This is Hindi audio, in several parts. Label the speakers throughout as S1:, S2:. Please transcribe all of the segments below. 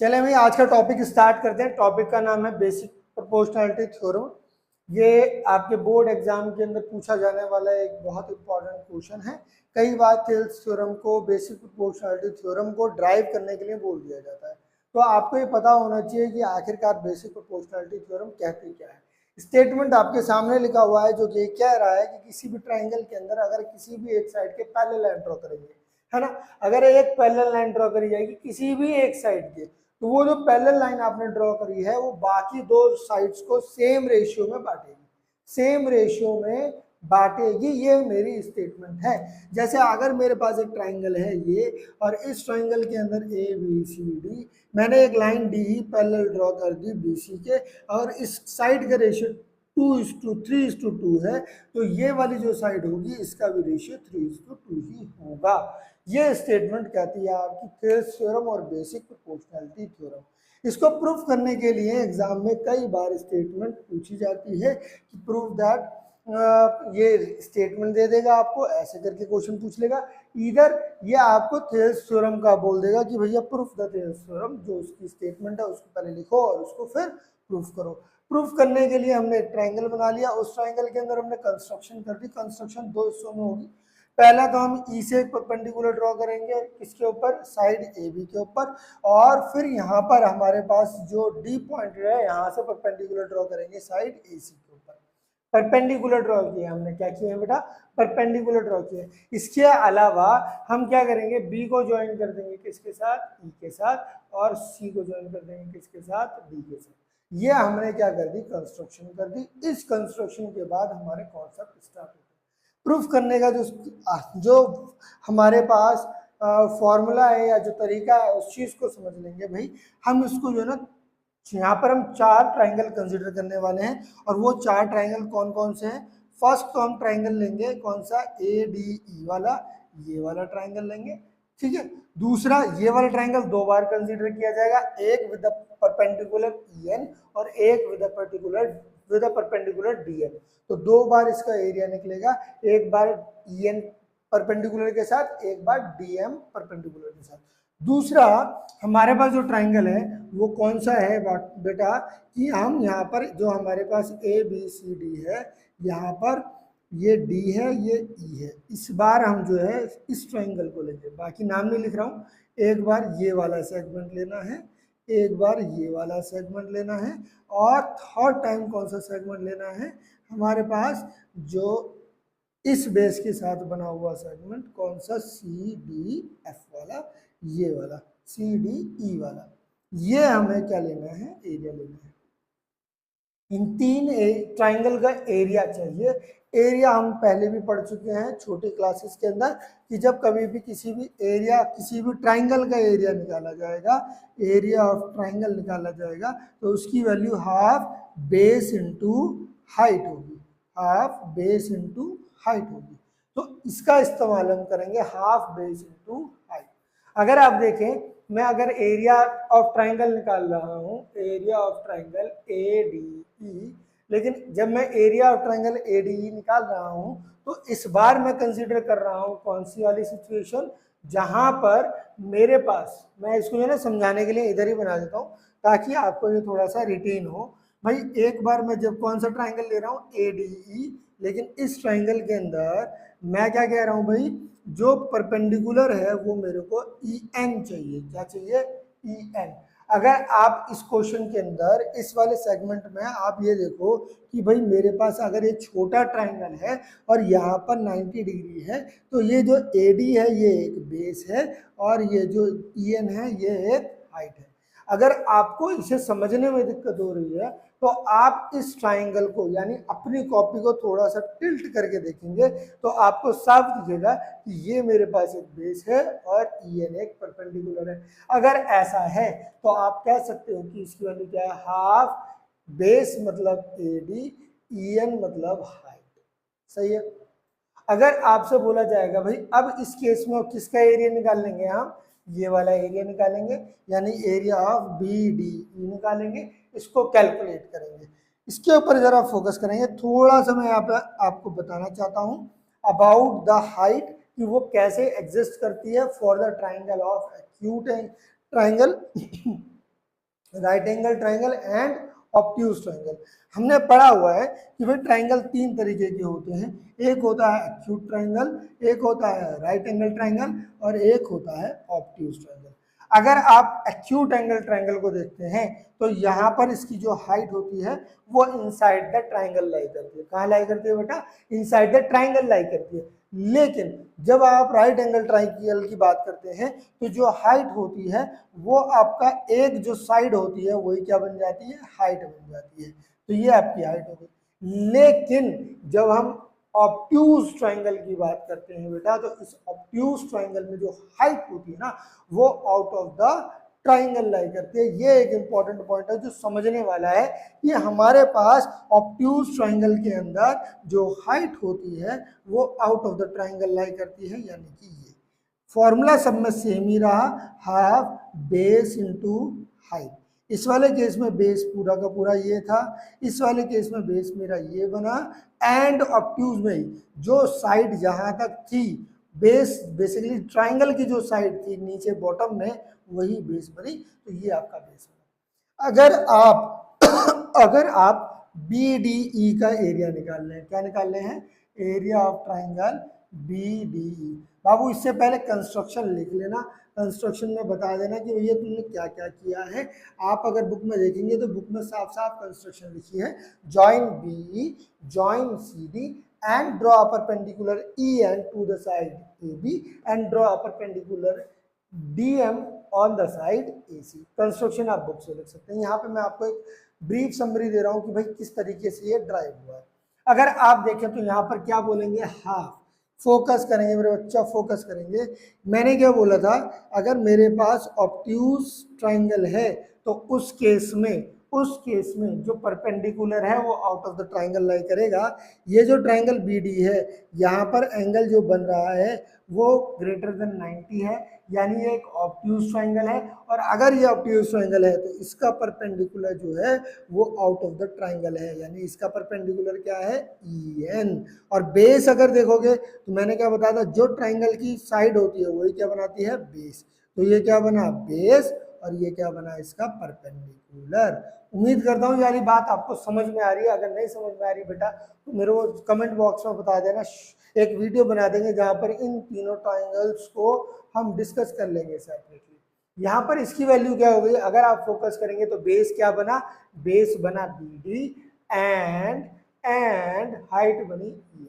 S1: चले भाई आज का टॉपिक स्टार्ट करते हैं। टॉपिक का नाम है बेसिक प्रोपोर्शनैलिटी थ्योरम। ये आपके बोर्ड एग्जाम के अंदर पूछा जाने वाला एक बहुत इंपॉर्टेंट क्वेश्चन है। कई बार थेल्स थ्योरम को बेसिक प्रोपोर्शनैलिटी थ्योरम को ड्राइव करने के लिए बोल दिया जाता है। तो आपको ये पता होना चाहिए कि आखिरकार बेसिक प्रोपोर्शनैलिटी थ्योरम कहती क्या है। स्टेटमेंट आपके सामने लिखा हुआ है जो कि कह रहा है कि किसी भी ट्राइंगल के अंदर अगर किसी भी एक साइड के पैरेलल लाइन ड्रॉ करेंगे, है ना, अगर एक पैरेलल लाइन ड्रॉ करी जाएगी किसी भी एक साइड के, तो वो जो पैरेलल लाइन आपने ड्रॉ करी है वो बाकी दो साइड्स को सेम रेशियो में बांटेगी, सेम रेशियो में बांटेगी। ये मेरी स्टेटमेंट है। जैसे अगर मेरे पास एक ट्राइंगल है ये, और इस ट्राइंगल के अंदर ए बी सी डी, मैंने एक लाइन डी ही पैरेलल ड्रॉ कर दी बी सी के, और इस साइड का रेशियो 2:3:2 है, तो ये वाली जो साइड होगी इसका भी रेशियो 3:2 ही होगा। ये स्टेटमेंट कहती है आपकी थेल्स थ्योरम और बेसिक प्रोपोर्शनैलिटी थ्योरम। इसको प्रूफ करने के लिए एग्जाम में कई बार स्टेटमेंट पूछी जाती है कि प्रूफ दैट, ये स्टेटमेंट दे देगा आपको, ऐसे करके क्वेश्चन पूछ लेगा। इधर ये आपको थेल्स थ्योरम का बोल देगा कि भैया प्रूफ द थेल्स थ्योरम, जो उसकी स्टेटमेंट है उसको पहले लिखो और उसको फिर प्रूफ करो। प्रूफ करने के लिए हमने एक ट्राइंगल बना लिया, उस ट्राइंगल के अंदर हमने कंस्ट्रक्शन कर दी। कंस्ट्रक्शन दो हिस्सों में होगी। पहला तो हम ई से एक परपेंडिकुलर ड्रॉ करेंगे, किसके ऊपर, साइड ए बी के ऊपर, और फिर यहाँ पर हमारे पास जो डी पॉइंट है यहाँ से परपेंडिकुलर ड्रॉ करेंगे साइड ए सी के ऊपर। परपेंडिकुलर ड्रॉ किया हमने, क्या किया है बेटा, परपेंडिकुलर ड्रॉ किया। इसके अलावा हम क्या करेंगे, बी को ज्वाइन कर देंगे किसके साथ, ई के साथ, और सी को ज्वाइन कर देंगे किसके साथ, डी के साथ। ये हमने क्या कर दी, कंस्ट्रक्शन कर दी। इस कंस्ट्रक्शन के बाद हमारे कॉन्सेप्ट स्टार्ट होते हैं। प्रूफ करने का जो हमारे पास फॉर्मूला है या जो तरीका है उस चीज को समझ लेंगे भाई। हम इसको जो है ना, यहाँ पर हम चार ट्राइंगल कंसीडर करने वाले हैं, और वो चार ट्राइंगल कौन कौन से हैं। फर्स्ट तो हम ट्राइंगल लेंगे कौन सा, ए डी ई वाला, ये वाला ट्राइंगल लेंगे, ठीक है। दूसरा ये वाला ट्राइंगल दो बार कंसीडर किया जाएगा, एक with the perpendicular E N और एक with the perpendicular D N. तो दो बार इसका एरिया निकलेगा, एक बार ई एन परपेंडिकुलर के साथ, एक बार डी एम परपेंडिकुलर के साथ। दूसरा हमारे पास जो ट्राइंगल है वो कौन सा है बेटा, कि हम यहाँ पर जो हमारे पास ए बी सी डी है, यहाँ पर ये डी है, ये ई है। इस बार हम जो है इस ट्राइंगल को लेंगे, बाकी नाम नहीं लिख रहा हूँ। एक बार ये वाला सेगमेंट लेना है, एक बार ये वाला सेगमेंट लेना है, और थर्ड टाइम कौन सा सेगमेंट लेना है हमारे पास, जो इस बेस के साथ बना हुआ सेगमेंट, कौन सा, सी डी एफ वाला, ये वाला सी डी ई वाला। ये हमें क्या लेना है, एरिया लेना है। इन तीन ट्राइंगल का एरिया चाहिए। एरिया हम पहले भी पढ़ चुके हैं छोटी क्लासेस के अंदर, कि जब कभी भी किसी भी एरिया, किसी भी ट्राइंगल का एरिया निकाला जाएगा, एरिया ऑफ ट्राइंगल निकाला जाएगा, तो उसकी value half base into height होगी, हाफ बेस इनटू हाइट होगी। तो इसका इस्तेमाल हम करेंगे, हाफ बेस इनटू हाइट। अगर आप देखें, मैं अगर एरिया ऑफ ट्राइंगल निकाल रहा हूँ, area of triangle A D ई, लेकिन जब मैं area of triangle A D ई निकाल रहा हूँ तो इस बार मैं कंसीडर कर रहा हूँ कौन सी वाली सिचुएशन, जहां पर मेरे पास, मैं इसको जो है ना समझाने के लिए इधर ही बना देता हूँ ताकि आपको ये थोड़ा सा रिटेन हो। भाई एक बार मैं जब कौन सा ट्राइंगल ले रहा हूँ, ए डी ई, लेकिन इस ट्राइंगल के अंदर मैं क्या कह रहा हूँ भाई, जो परपेंडिकुलर है वो मेरे को ई एन चाहिए। क्या चाहिए, ई एन। अगर आप इस क्वेश्चन के अंदर इस वाले सेगमेंट में आप ये देखो कि भाई मेरे पास अगर ये छोटा ट्राइंगल है और यहाँ पर 90 डिग्री है, तो ये जो ए डी है ये एक बेस है, और ये जो ई एन है ये एक हाइट है। अगर आपको इसे समझने में दिक्कत हो रही है तो आप इस ट्राइंगल को यानी अपनी कॉपी को थोड़ा सा टिल्ट करके देखेंगे तो आपको साफ दिखेगा कि ये मेरे पास एक बेस है और ई एन एक परपेंडिकुलर है। अगर ऐसा है तो आप कह सकते हो कि इसकी वैल्यू क्या है, हाफ बेस मतलब ए डी, ई एन मतलब हाइट। सही है। अगर आपसे बोला जाएगा भाई अब इस केस में किसका एरिया निकाल लेंगे, हम ये वाला एरिया निकालेंगे, यानी area of B D E निकालेंगे, इसको कैलकुलेट करेंगे। इसके ऊपर जरा फोकस करेंगे। थोड़ा सा मैं यहाँ पे आपको बताना चाहता हूँ अबाउट द हाइट, कि वो कैसे एग्जिस्ट करती है for the triangle of acute triangle right angle triangle and obtuse triangle. हमने पढ़ा हुआ है कि भाई ट्राइंगल तीन तरीके के होते हैं, एक होता है एक्यूट ट्राइंगल, एक होता है राइट एंगल ट्राइंगल और एक होता है ऑब्ट्यूज ट्राइंगल। अगर आप एक्यूट एंगल ट्राइंगल को देखते हैं तो यहाँ पर इसकी जो हाइट होती है वो इनसाइड द ट्राइंगल लाई करती है। कहाँ लाई करती है बेटा? इनसाइड द ट्राइंगल लाई करती है। लेकिन जब आप राइट एंगल ट्राइंगल की बात करते हैं तो जो हाइट होती है वो आपका एक जो साइड होती है वही क्या बन जाती है? हाइट बन जाती है। तो ये आपकी हाइट हो गई। लेकिन जब हम ऑब्ट्यूज ट्राइंगल की बात करते हैं बेटा तो इस ऑब्ट्यूज ट्राइंगल में जो हाइट होती है ना वो आउट ऑफ द ट्राइंगल लाई करती है। ये एक इंपॉर्टेंट पॉइंट है जो समझने वाला है कि हमारे पास ऑब्ट्यूज ट्राइंगल के अंदर जो हाइट होती है वो आउट ऑफ द ट्राइंगल लाई करती है। यानी कि ये फॉर्मूला सब में सेम ही रहा, हाफ बेस इनटू हाइट। इस वाले केस में बेस पूरा का पूरा ये था, इस वाले केस में बेस मेरा ये बना, एंड ऑब्ट्यूज में जो साइड जहां तक थी बेस बेसिकली ट्राइंगल की जो साइड थी नीचे बॉटम में वही बेस बनी। तो ये आपका बेस बना। अगर आप BDE का एरिया निकाल रहे हैं, क्या निकाल रहे हैं? Area of triangle BDE। बाबू इससे पहले कंस्ट्रक्शन लिख लेना, कंस्ट्रक्शन में बता देना कि भैया तुमने क्या क्या किया है। आप अगर बुक में देखेंगे तो बुक में साफ साफ कंस्ट्रक्शन लिखी है, join BE, join CD and draw a perpendicular EN to the side AB and draw a perpendicular DM on the side AC। Construction आप बुक से लिख सकते हैं। यहाँ पे मैं आपको एक ब्रीफ समरी दे रहा हूँ कि भाई किस तरीके से ये ड्राइव हुआ है। अगर आप देखें तो यहाँ पर क्या बोलेंगे? हाफ। फोकस करेंगे मेरे बच्चा, फोकस करेंगे। मैंने क्या बोला था? अगर मेरे पास ऑब्ट्यूज ट्राइंगल है तो उस केस में जो परपेंडिकुलर है वो आउट ऑफ द ट्राइंगल लाई करेगा। ये जो ट्राइंगल BD है यहाँ पर एंगल जो बन रहा है वो ग्रेटर देन 90 है, यानी ये एक ऑब्ट्यूज ट्राइंगल है। और अगर ये ऑब्ट्यूज ट्राइंगल है तो इसका परपेंडिकुलर जो है वो आउट ऑफ द ट्राइंगल है, यानी इसका परपेंडिकुलर क्या है? EN। और बेस अगर देखोगे तो मैंने क्या बताया था? जो ट्राइंगल की साइड होती है वही क्या बनाती है? बेस। तो ये क्या बना? बेस। और ये क्या बना? इसका परपेंडिकुलर। उम्मीद करता हूँ यार ये बात आपको समझ में आ रही है। अगर नहीं समझ में आ रही बेटा तो मेरे को कमेंट बॉक्स में बता देना, एक वीडियो बना देंगे जहां पर इन तीनों ट्राइंगल्स को हम डिस्कस कर लेंगे सेपरेटली। यहाँ पर इसकी वैल्यू क्या हो गई? अगर आप फोकस करेंगे तो बेस क्या बना? बेस बना BD एंड हाइट बनी EN।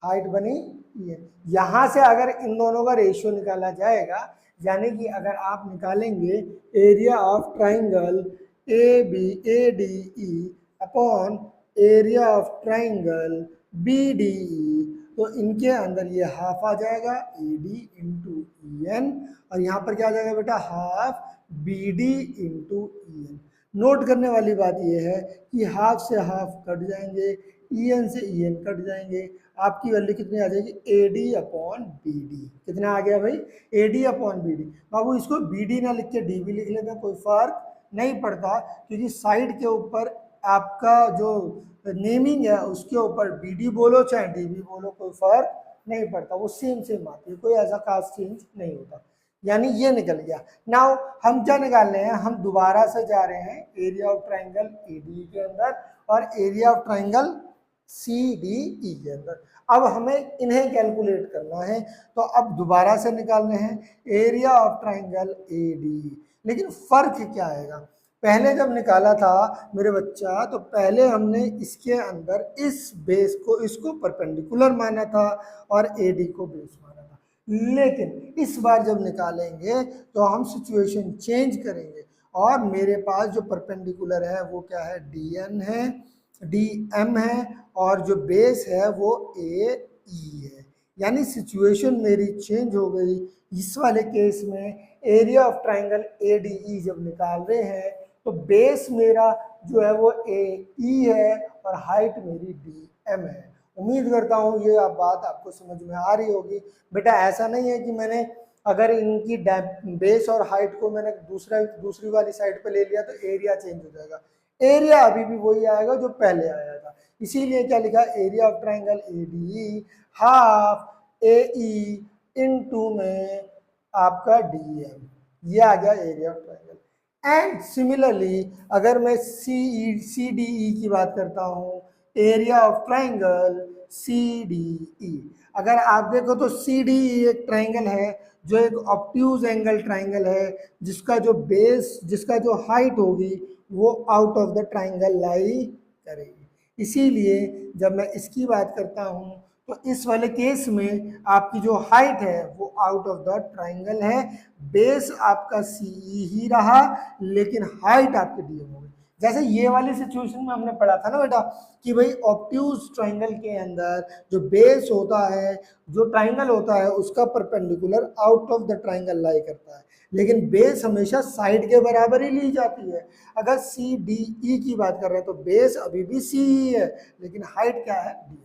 S1: हाइट बनी EN। यहां से अगर इन दोनों का रेशियो निकाला जाएगा, यानी कि अगर आप निकालेंगे area of triangle ADE upon area of triangle BDE तो इनके अंदर ये हाफ आ जाएगा AD इंटू EN और यहाँ पर क्या आ जाएगा बेटा? Half BD into EN। Note करने वाली बात यह है कि हाफ से हाफ कट जाएंगे, EN से EN कट जाएंगे, आपकी वैल्यू कितनी आ जाएगी? AD upon BD। कितना आ गया भाई? AD upon BD। बाबू इसको BD ना लिख के DB लिख लेते हैं, कोई फर्क नहीं पड़ता, क्योंकि साइड के ऊपर आपका जो नेमिंग है उसके ऊपर BD बोलो चाहे DB बोलो कोई फर्क नहीं पड़ता, वो सेम आती है, कोई ऐसा खास चेंज नहीं होता। यानी ये निकल गया। नाउ हम क्या निकाल रहे हैं? हम दोबारा से जा रहे हैं एरिया ऑफ ट्राइंगल ADE के अंदर और एरिया ऑफ ट्राइंगल CDE के अंदर। अब हमें इन्हें कैलकुलेट करना है, तो अब दोबारा से निकालने हैं एरिया ऑफ ट्राइंगल ADE। लेकिन फर्क क्या आएगा? पहले जब निकाला था मेरे बच्चा तो पहले हमने इसके अंदर इस बेस को इसको परपेंडिकुलर माना था और AD को बेस माना था। लेकिन इस बार जब निकालेंगे तो हम सिचुएशन चेंज करेंगे और मेरे पास जो परपेंडिकुलर है वो क्या है? DN है, DM है और जो बेस है वो AE है। यानी सिचुएशन मेरी चेंज हो गई। इस वाले केस में एरिया ऑफ ट्राइंगल ADE जब निकाल रहे हैं तो बेस मेरा जो है वो AE है और हाइट मेरी DM है। उम्मीद करता हूँ ये बात आपको समझ में आ रही होगी। बेटा ऐसा नहीं है कि मैंने अगर इनकी बेस और हाइट को मैंने दूसरी वाली साइड पे ले लिया तो एरिया चेंज हो जाएगा। एरिया अभी भी वही आएगा जो पहले आया था। इसीलिए क्या लिखा? Area of triangle ADE half AE into में आपका DM। ये आ गया area of triangle. And similarly अगर मैं सी डी ई की बात करता हूँ, area of triangle C D E, अगर आप देखो तो सी डी ई एक ट्राइंगल है जो एक ऑब्ट्यूज एंगल ट्राइंगल है, जिसका जो बेस, जिसका जो हाइट होगी वो आउट ऑफ द ट्राइंगल लाई करेगी। इसीलिए जब मैं इसकी बात करता हूँ तो इस वाले केस में आपकी जो हाइट है वो आउट ऑफ द ट्राइंगल है, बेस आपका सी ही रहा लेकिन हाइट आपकी डीएम हो गई। जैसे ये वाली सिचुएशन में हमने पढ़ा था ना बेटा कि भाई ऑब्ट्यूज ट्राइंगल के अंदर जो बेस होता है, जो ट्राइंगल होता है उसका perpendicular out of the triangle lie करता है, लेकिन बेस हमेशा साइड के बराबर ही ली जाती है। अगर सी डी ई की बात कर रहे हैं तो बेस अभी भी सी ही है लेकिन हाइट क्या है, डी।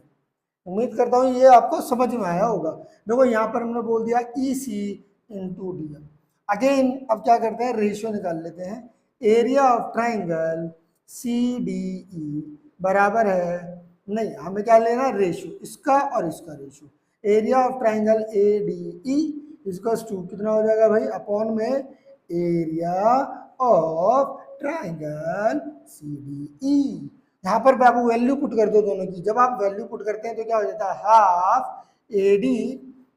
S1: उम्मीद करता हूँ ये आपको समझ में आया होगा। देखो यहाँ पर हमने बोल दिया E C into D M. Again अब क्या करते हैं, रेशियो निकाल लेते हैं। Area of triangle C D E बराबर है, नहीं हमें क्या लेना, रेशियो इसका और इसका ratio. Area of triangle A D E equals to कितना हो जाएगा भाई, अपॉन में area of triangle C D E. यहाँ पर बाबू वैल्यू पुट कर दो दोनों की। जब आप वैल्यू पुट करते हैं तो क्या हो जाता है, half A D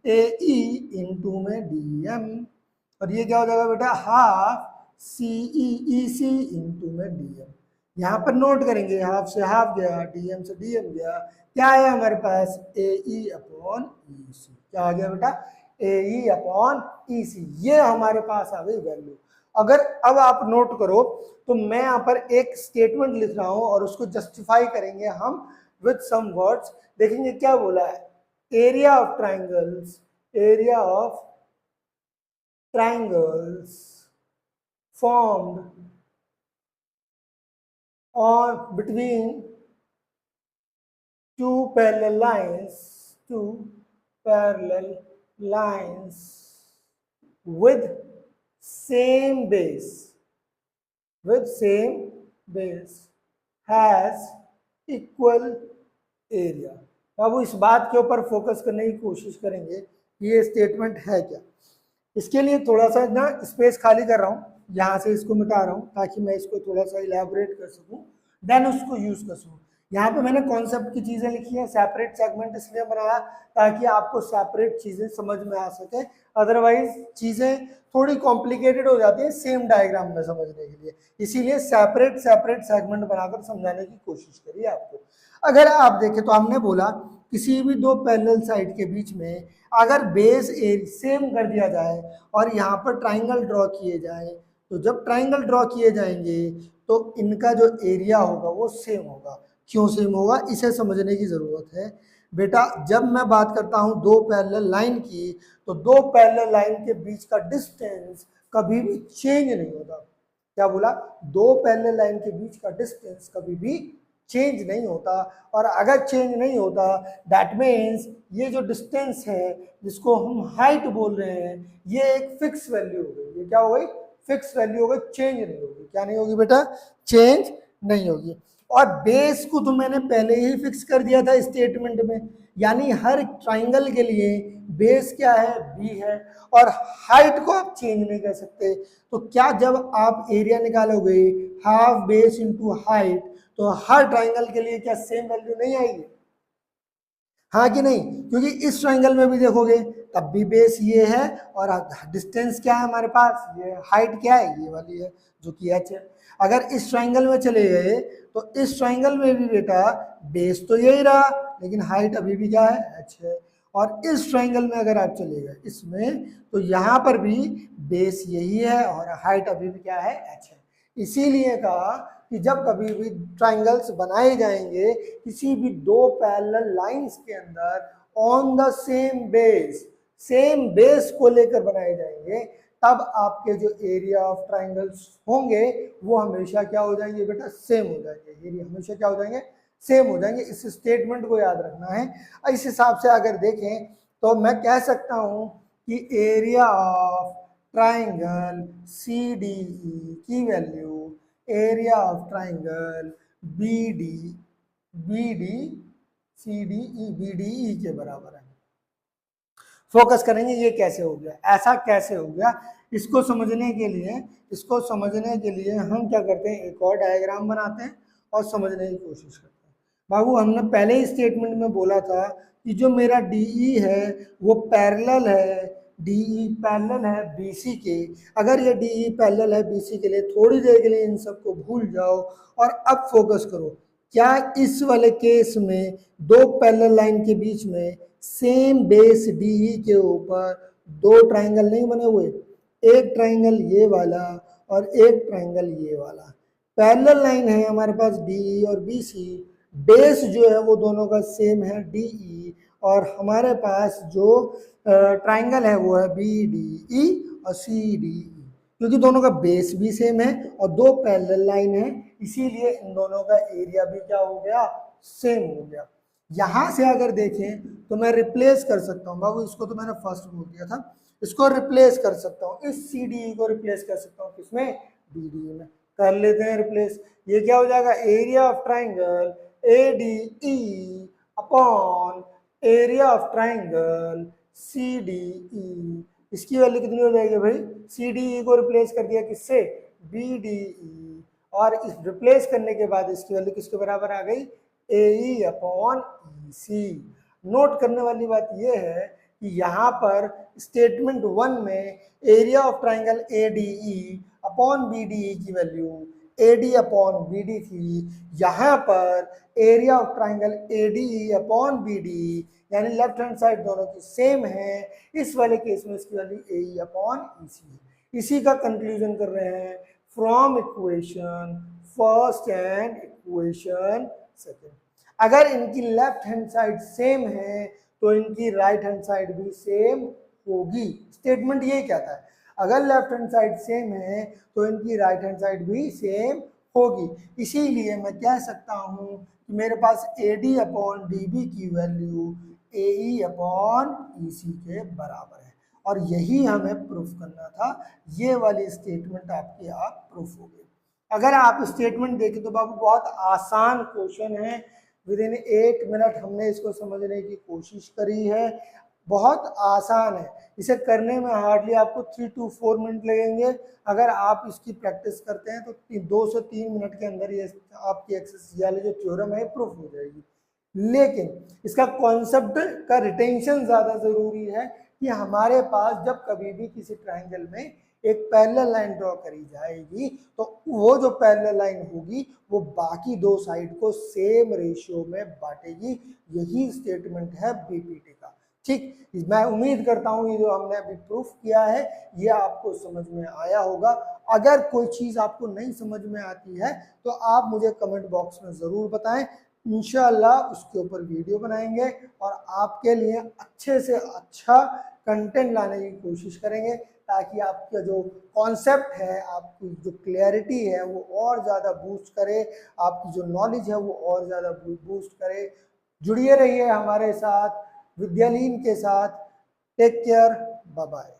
S1: A E into में डी एम, और ये क्या हो जाएगा बेटा, हाफ सी ई सी इंटू में डी एम। यहाँ पर नोट करेंगे, हाफ से हाफ गया, डी एम से डी एम गया, क्या है हमारे पास, ए ई अपॉन ई सी। क्या आ गया बेटा, ए ई अपॉन ई सी, ये हमारे पास आ गई वैल्यू। अगर अब आप नोट करो तो मैं यहाँ पर एक स्टेटमेंट लिख रहा हूं और उसको जस्टिफाई करेंगे हम विद सम वर्ड्स। देखेंगे क्या बोला है, area of triangles, area of triangles formed on between two parallel lines with same base has equal area। बाबू इस बात के ऊपर फोकस करने की कोशिश करेंगे कि ये स्टेटमेंट है क्या। इसके लिए थोड़ा सा ना स्पेस खाली कर रहा हूँ, यहाँ से इसको मिटा रहा हूँ ताकि मैं इसको थोड़ा सा इलेबोरेट कर सकूँ, देन उसको यूज कर सकूँ। यहाँ पे मैंने कॉन्सेप्ट की चीजें लिखी है, सेपरेट सेगमेंट इसलिए बनाया ताकि आपको सेपरेट चीजें समझ में आ सके, अदरवाइज चीजें थोड़ी कॉम्प्लिकेटेड हो जाती है सेम डायग्राम में समझने के लिए, इसीलिए सेपरेट सेगमेंट बनाकर समझाने की कोशिश करिए आपको। अगर आप देखें तो हमने बोला किसी भी दो पैरेलल साइड के बीच में अगर बेस सेम कर दिया जाए और यहाँ पर ट्राइंगल ड्रॉ किए जाए, तो जब ट्राइंगल ड्रॉ किए जाएंगे तो इनका जो एरिया होगा वो सेम होगा। क्यों सेम होगा, इसे समझने की जरूरत है बेटा। जब मैं बात करता हूँ दो पैरेलल लाइन की, तो दो पैरेलल लाइन के बीच का डिस्टेंस कभी भी चेंज नहीं होता। क्या बोला, दो पैरेलल लाइन के बीच का डिस्टेंस कभी भी चेंज नहीं होता, और अगर चेंज नहीं होता दैट मीन्स ये जो डिस्टेंस है जिसको हम हाइट बोल रहे हैं ये एक फिक्स वैल्यू हो गई। ये क्या हो गई, फिक्स वैल्यू हो गई, चेंज नहीं होगी। क्या नहीं होगी बेटा, चेंज नहीं होगी। और बेस को तो मैंने पहले ही फिक्स कर दिया था स्टेटमेंट में, यानी हर ट्राइंगल के लिए बेस क्या है, बी है, और हाइट को आप चेंज नहीं कर सकते। तो क्या जब आप एरिया निकालोगे हाफ बेस इंटू हाइट, तो हर ट्राइंगल के लिए क्या सेम वैल्यू नहीं आएगी, हाँ कि नहीं, क्योंकि इस ट्राइंगल में भी देखोगे तब भी बेस ये है और डिस्टेंस क्या है हमारे पास, ये हाइट क्या है, ये वाली है जो कि एच है। अगर इस ट्राइंगल में चले गए तो इस ट्राइंगल में भी बेटा बेस तो यही रहा लेकिन हाइट अभी भी क्या है, एच है। और इस ट्राइंगल में अगर आप चले गए इसमें, तो यहाँ पर भी बेस यही है और हाइट अभी भी क्या है, एच है। इसीलिए कहा कि जब कभी भी ट्राइंगल्स बनाए जाएंगे किसी भी दो पैरेलल लाइंस के अंदर ऑन द सेम बेस को लेकर बनाए जाएंगे, तब आपके जो एरिया ऑफ ट्राइंगल्स होंगे वो हमेशा क्या हो जाएंगे बेटा, सेम हो जाएंगे। एरिया हमेशा क्या हो जाएंगे, सेम हो जाएंगे। इस स्टेटमेंट को याद रखना है। इस हिसाब से अगर देखें तो मैं कह सकता हूं कि area of triangle C D E की value area of triangle B D C D E B D E के बराबर है। फोकस करेंगे ये कैसे हो गया, ऐसा कैसे हो गया। इसको समझने के लिए हम क्या करते हैं, एक और डायग्राम बनाते हैं और समझने की कोशिश करते हैं। बाबू हमने पहले ही स्टेटमेंट में बोला था कि जो मेरा डीई है वो पैरेलल है, डीई पैरेलल है बीसी के। अगर ये डीई पैरेलल है बीसी के लिए, थोड़ी देर के लिए इन सबको भूल जाओ और अब फोकस करो। क्या इस वाले केस में दो पैरेलल लाइन के बीच में सेम बेस डीई के ऊपर दो ट्राइंगल नहीं बने हुए, एक ट्राइंगल ये वाला और एक ट्राइंगल ये वाला। पैरेलल लाइन है हमारे पास डीई और बीसी, बेस जो है वो दोनों का सेम है डीई, और हमारे पास जो ट्राइंगल है वो है बीडीई और सीडीई। क्योंकि दोनों का बेस भी सेम है और दो पैरेलल लाइन है, इसीलिए इन दोनों का एरिया भी क्या हो गया, सेम हो गया। यहां से अगर देखें तो मैं रिप्लेस कर सकता हूँ बाबू, इसको तो मैंने फर्स्ट बोल दिया था, इसको रिप्लेस कर सकता हूँ, इस सीडीई को रिप्लेस कर सकता हूँ किसमें, बीडीई में। कर लेते हैं रिप्लेस। ये क्या हो जाएगा, area of triangle ADE upon area of triangle CDE. इसकी वैल्यू कितनी हो जाएगी भाई, सीडीई को रिप्लेस कर दिया किससे, बीडीई, और इस रिप्लेस करने के बाद इसकी वैल्यू किसके बराबर आ गई, एई अपॉन ईसी। नोट करने वाली बात यह है कि यहाँ पर स्टेटमेंट 1 में area of triangle ADE upon BDE की वैल्यू एडी अपॉन बीडी थी, यहाँ पर area of triangle ADE upon BDE यानी लेफ्ट हैंड साइड दोनों की सेम है, इस वाले केस में इसकी वैल्यू एई अपॉन ईसी। इसी का कंक्लूजन कर रहे हैं from equation first and equation second. अगर इनकी लेफ्ट हैंड साइड सेम है तो इनकी राइट हैंड साइड भी सेम होगी। स्टेटमेंट यही कहता है, अगर लेफ्ट हैंड साइड सेम है तो इनकी राइट हैंड साइड भी सेम होगी। इसीलिए मैं कह सकता हूं कि मेरे पास AD अपॉन DB की वैल्यू AE अपॉन EC के बराबर है, और यही हमें प्रूफ करना था। ये वाली स्टेटमेंट आपकी आप प्रूफ हो गई। अगर आप स्टेटमेंट देखें तो बाबू बहुत आसान क्वेश्चन है, विद इन 8 मिनट हमने इसको समझने की कोशिश करी है, बहुत आसान है। इसे करने में हार्डली आपको 3 to 4 मिनट लगेंगे। अगर आप इसकी प्रैक्टिस करते हैं तो 2 से 3 मिनट के अंदर ये आपकी एक्सरसाइज वाली जो थ्योरम है प्रूफ हो जाएगी। लेकिन इसका कॉन्सेप्ट का रिटेंशन ज़्यादा ज़रूरी है कि हमारे पास जब कभी भी किसी ट्राइंगल में एक पैरेलल लाइन ड्रॉ करी जाएगी तो वो जो पैरेलल लाइन होगी वो बाकी दो साइड को सेम रेशियो में बांटेगी। यही स्टेटमेंट है बीपीटी का। ठीक, मैं उम्मीद करता हूँ ये जो हमने अभी प्रूफ किया है ये आपको समझ में आया होगा। अगर कोई चीज़ आपको नहीं समझ में आती है तो आप मुझे कमेंट बॉक्स में ज़रूर बताएं, इंशाल्लाह उसके ऊपर वीडियो बनाएंगे और आपके लिए अच्छे से अच्छा कंटेंट लाने की कोशिश करेंगे, ताकि आपका जो कॉन्सेप्ट है, आपकी जो क्लैरिटी है वो और ज़्यादा बूस्ट करे, आपकी जो नॉलेज है वो और ज़्यादा बूस्ट करे। जुड़िए रहिए हमारे साथ, विद्यालीन के साथ। Take care, bye bye.